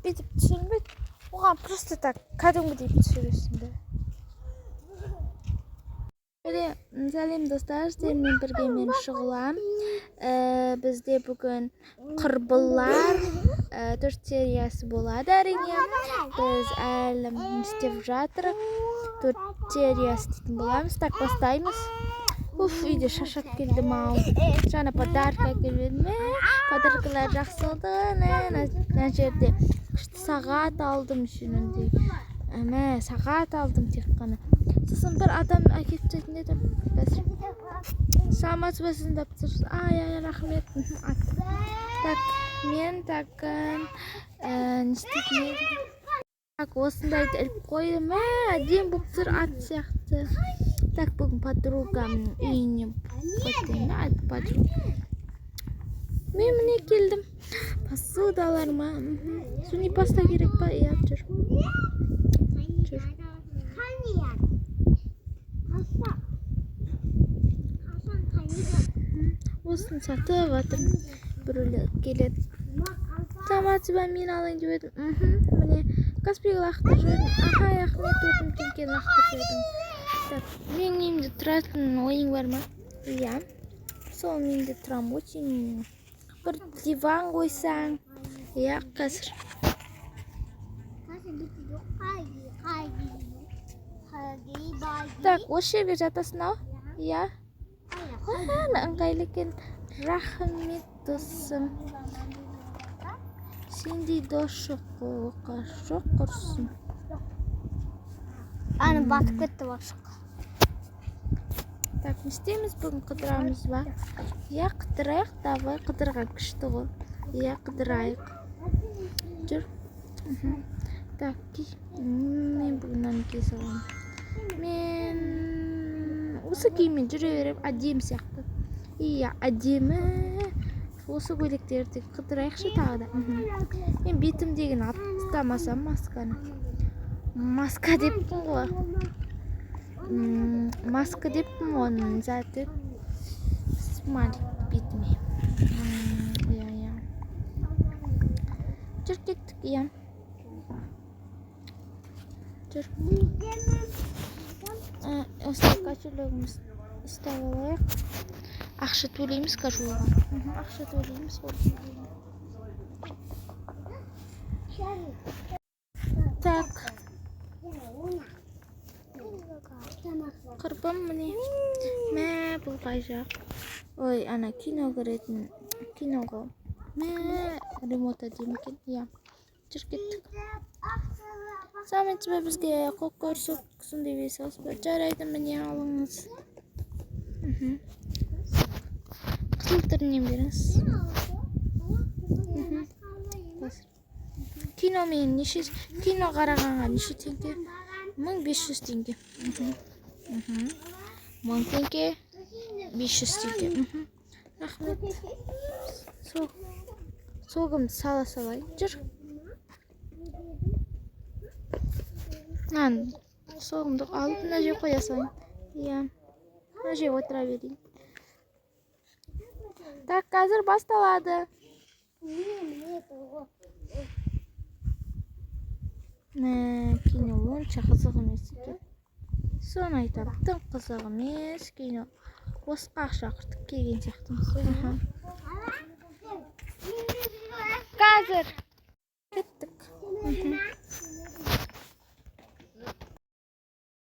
бүйтіп түсірмейді. Оған просто так кәдімгідей түсіресің бе. Сәлем достар, сіздермен бірге мен Шұғылам. Бізде бүгін Құрбылар 4 сериясы болады әрине. Біз әлі істеп жатырық. 4 серия істейтін боламыз. Так, бастаймыз. Үйде шаршап келдім ау. Жаңа подарка келдім. Подаркалар жақсы болды. Мына жерде күшті сағат алдым жөнінде. Сағат алдым тек қана. Сосын бір адам әкеліп тастайтын еді. Саламатсыз ба, сіздің тапсырыс. Рахмет. Так, мен не істейтін едім. Так, осындайды іліп қойдым. Әдем болып тұр, ат сияқты. Так, бүгін подругамның үйіне қойдым. Мен міне келдім. Посудалар ма? Суни паста керек па? Иә, жүр. Осыны сатып жатыр. Біреулер келеді. Саламатсыз ба, мен алайын деп едім. Міне Каспийға лақтырып жібердім. Рахмет, 4 теңгені лақтырып жібердім. Так, менің үйімде тұратын ойың бар ма? Иә. Сол үйімде тұрам, очень. Бір диван қойсаң. Иә, қазір. Так, осы жерге жатасың ау? Иә. Ыңғайлы екен. Рахмет, досым. Сендей дос жоқ құрсын. Аны батып кетті башық. Так, не істейміз бүгін, қыдырамыз ба? Иә, қыдырайық, давай, қыдырған күшті ғой. Иә, қыдырайық. Жүр. Так, мен бүгін аны кие саламын. Мен осы киіммен жүре берем, әдемі сияқты. Иә, әдемі. Осы көйлектерді қыдырайықшы тағы да. Мен бетімдегіні алып тастамасам масканы. Маска деппін ғой. Маска деппін оның заты. Смайлик бетіме. Иә. Жүр кеттік, иә. Жүр. Осылай качелігіміз ұстап алайық. Ақша төлейміз кожуға. Ақша төлейміз. Так. Құрбым міне. Бұл қайжақ. Ой, ана кино көретін. Киноға. Ремонт әдем екен. Иә. Жүр кеттік. Саламатсыз ба, бізге қол көрсеткізін деп есіңіз бе? Жарайды, міне алыңыз. Қызыл түрінен беріңіз. Кино қарағанға неше теңге? 1500 теңге. 1000 теңге, 500 теңге. Рахмет. Соғымды сала салайын. Жүр. Соғымды алып, мына жер қоя салайын. Иә. Мына жер отыра берейін. Так, қазір басталады. Кино онша қызық емес екен. Соны айтам, тым қызық емес кино. Осыға ақша құртып келген сияқтымыз. Қазір